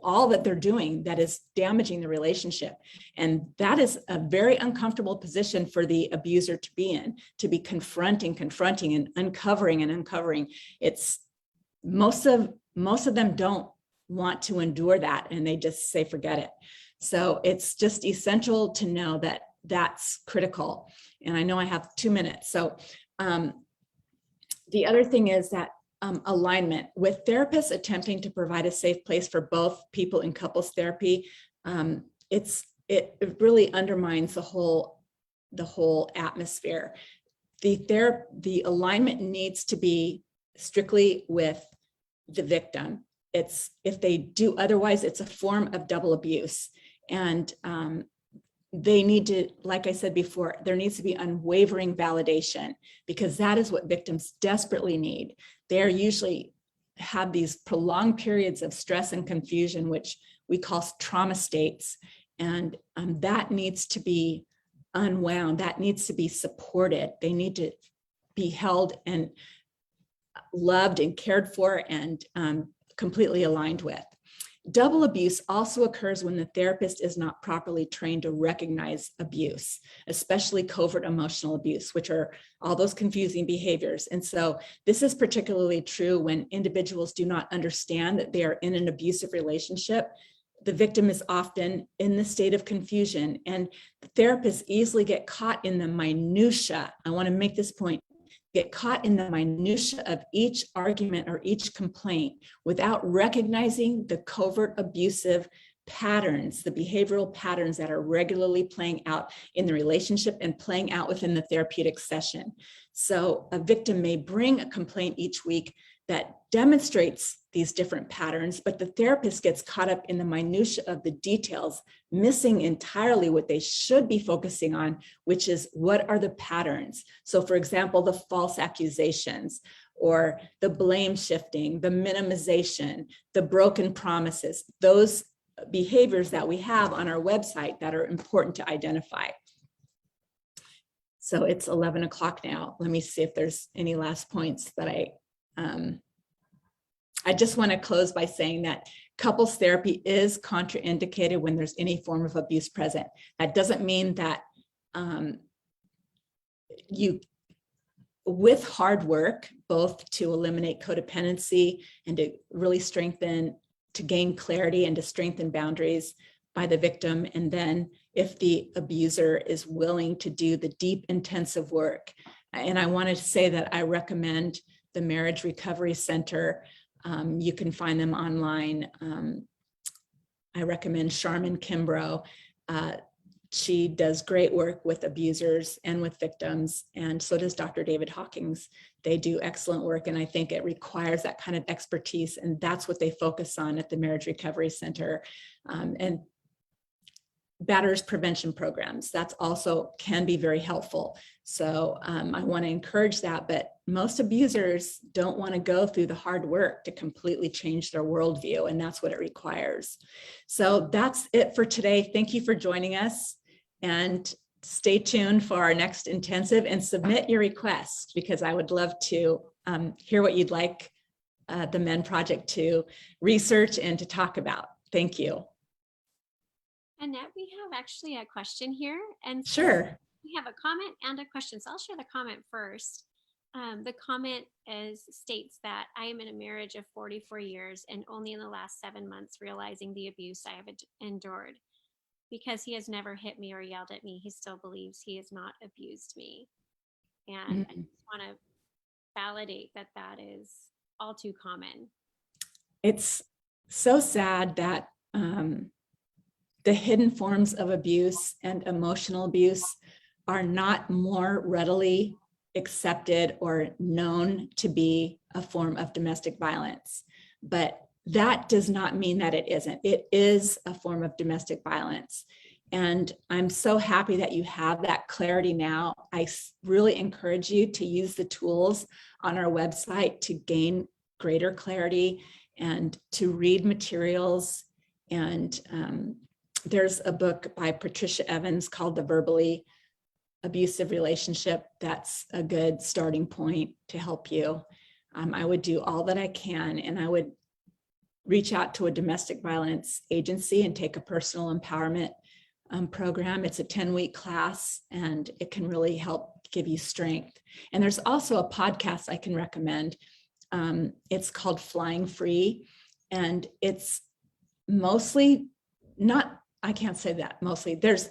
all that they're doing that is damaging the relationship. And that is a very uncomfortable position for the abuser to be in, to be confronting and uncovering. It's most of them don't want to endure that, and they just say, forget it. So it's just essential to know that that's critical. And I know I have 2 minutes. So the other thing is that alignment with therapists attempting to provide a safe place for both people in couples therapy. It really undermines the whole atmosphere. The alignment needs to be strictly with the victim. If they do otherwise, it's a form of double abuse. And they need to, like I said before, there needs to be unwavering validation, because that is what victims desperately need. They're usually have these prolonged periods of stress and confusion, which we call trauma states. And that needs to be unwound. That needs to be supported. They need to be held and loved and cared for and completely aligned with. Double abuse also occurs when the therapist is not properly trained to recognize abuse, especially covert emotional abuse, which are all those confusing behaviors. And so this is particularly true when individuals do not understand that they are in an abusive relationship. The victim is often in the state of confusion, and the therapists easily get caught in the minutia. I want to make this point. Get caught in the minutia of each argument or each complaint without recognizing the covert abusive patterns, the behavioral patterns that are regularly playing out in the relationship and playing out within the therapeutic session. So a victim may bring a complaint each week that demonstrates these different patterns, but the therapist gets caught up in the minutia of the details, missing entirely what they should be focusing on, which is what are the patterns. So for example, the false accusations, or the blame shifting, the minimization, the broken promises, those behaviors that we have on our website that are important to identify. So it's 11 o'clock now. Let me see if there's any last points that I just want to close by saying that couples therapy is contraindicated when there's any form of abuse present. That doesn't mean that with hard work, both to eliminate codependency and to really to gain clarity and to strengthen boundaries by the victim. And then if the abuser is willing to do the deep, intensive work. And I wanted to say that I recommend the Marriage Recovery Center. You can find them online. I recommend Charmin Kimbrough. She does great work with abusers and with victims, and so does Dr. David Hawkins. They do excellent work, and I think it requires that kind of expertise, and that's what they focus on at the Marriage Recovery Center. And batterers prevention programs, that's also can be very helpful. So I want to encourage that, but most abusers don't want to go through the hard work to completely change their worldview, and that's what it requires. So that's it for today. Thank you for joining us, and stay tuned for our next intensive, and submit your requests, because I would love to hear what you'd like the MEN Project to research and to talk about. Thank you. Annette, we have actually a question here. And so Sure. we have a comment and a question. So I'll share the comment first. The comment states that I am in a marriage of 44 years and only in the last 7 months realizing the abuse I have endured. because he has never hit me or yelled at me, he still believes he has not abused me. And I just want to validate that that is all too common. It's so sad that the hidden forms of abuse and emotional abuse are not more readily accepted or known to be a form of domestic violence. But that does not mean that it isn't. It is a form of domestic violence. And I'm so happy that you have that clarity now. I really encourage you to use the tools on our website to gain greater clarity and to read materials. And there's a book by Patricia Evans called The Verbally Abusive Relationship. That's a good starting point to help you. I would do all that I can, and I would reach out to a domestic violence agency and take a personal empowerment program. It's a 10-week class, and it can really help give you strength. And there's also a podcast I can recommend. It's called Flying Free, and it's mostly not, I can't say that mostly. There's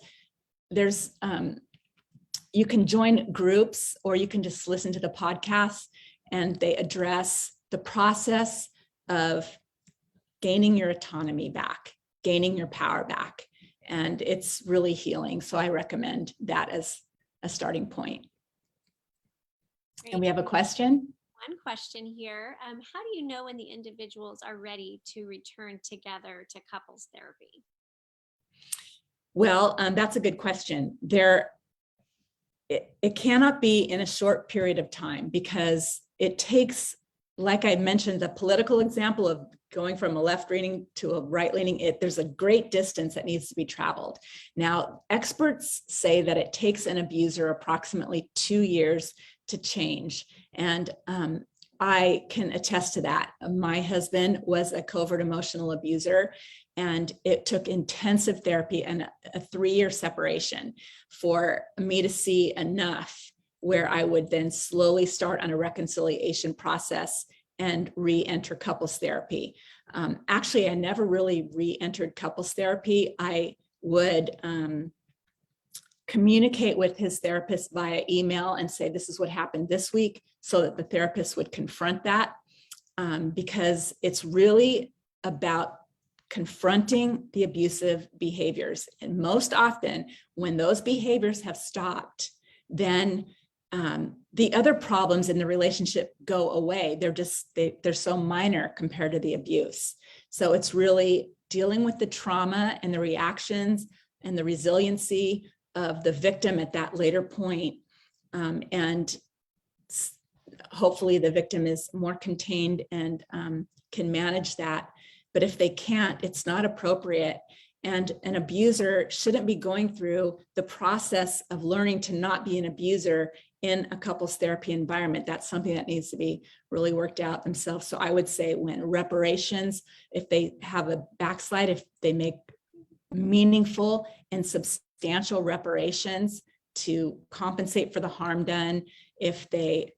you can join groups, or you can just listen to the podcast, and they address the process of gaining your autonomy back, gaining your power back. And it's really healing. So I recommend that as a starting point. Great. And we have a question. One question here. How do you know when the individuals are ready to return together to couples therapy? Well, that's a good question. It cannot be in a short period of time, because it takes, like I mentioned, the political example of going from a left-leaning to a right-leaning, there's a great distance that needs to be traveled. Now, experts say that it takes an abuser approximately 2 years to change. And I can attest to that. My husband was a covert emotional abuser, and it took intensive therapy and a 3-year separation for me to see enough where I would then slowly start on a reconciliation process and re-enter couples therapy. Actually, I never really re-entered couples therapy. I would communicate with his therapist via email and say, this is what happened this week, so that the therapist would confront that, because it's really about confronting the abusive behaviors. And most often, when those behaviors have stopped, then the other problems in the relationship go away. They're so minor compared to the abuse. So it's really dealing with the trauma and the reactions and the resiliency of the victim at that later point. And hopefully the victim is more contained and can manage that. But if they can't, it's not appropriate. And an abuser shouldn't be going through the process of learning to not be an abuser in a couples therapy environment. That's something that needs to be really worked out themselves. So I would say when reparations, if they have a backslide, if they make meaningful and substantial reparations to compensate for the harm done, if they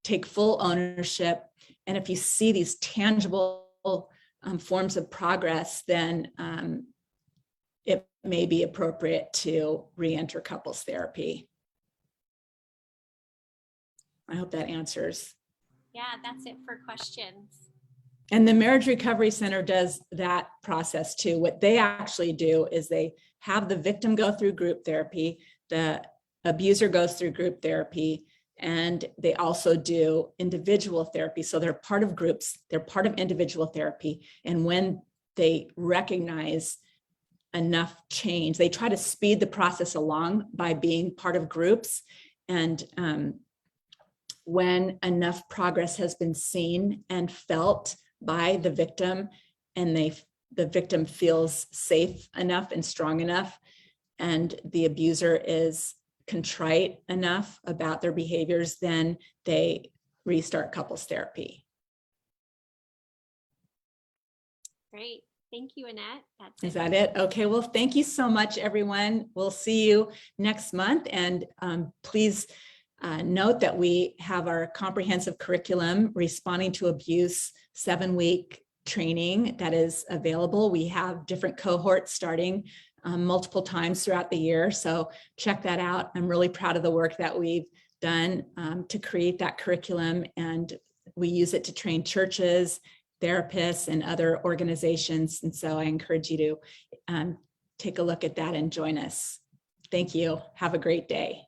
take full ownership, and if you see these tangible forms of progress, then it may be appropriate to re-enter couples therapy. I hope that answers. Yeah, that's it for questions. And the Marriage Recovery Center does that process too. What they actually do is they have the victim go through group therapy, the abuser goes through group therapy, and they also do individual therapy. So they're part of groups, they're part of individual therapy. And when they recognize enough change, they try to speed the process along by being part of groups. And when enough progress has been seen and felt by the victim, and the victim feels safe enough and strong enough, and the abuser is contrite enough about their behaviors, then they restart couples therapy. Great. Thank you, Annette. Is that it? Okay, well, thank you so much, everyone. We'll see you next month. And please note that we have our comprehensive curriculum, Responding to Abuse, 7-week training that is available. We have different cohorts starting multiple times throughout the year. So check that out. I'm really proud of the work that we've done to create that curriculum, and we use it to train churches, therapists, and other organizations. And so I encourage you to take a look at that and join us. Thank you. Have a great day.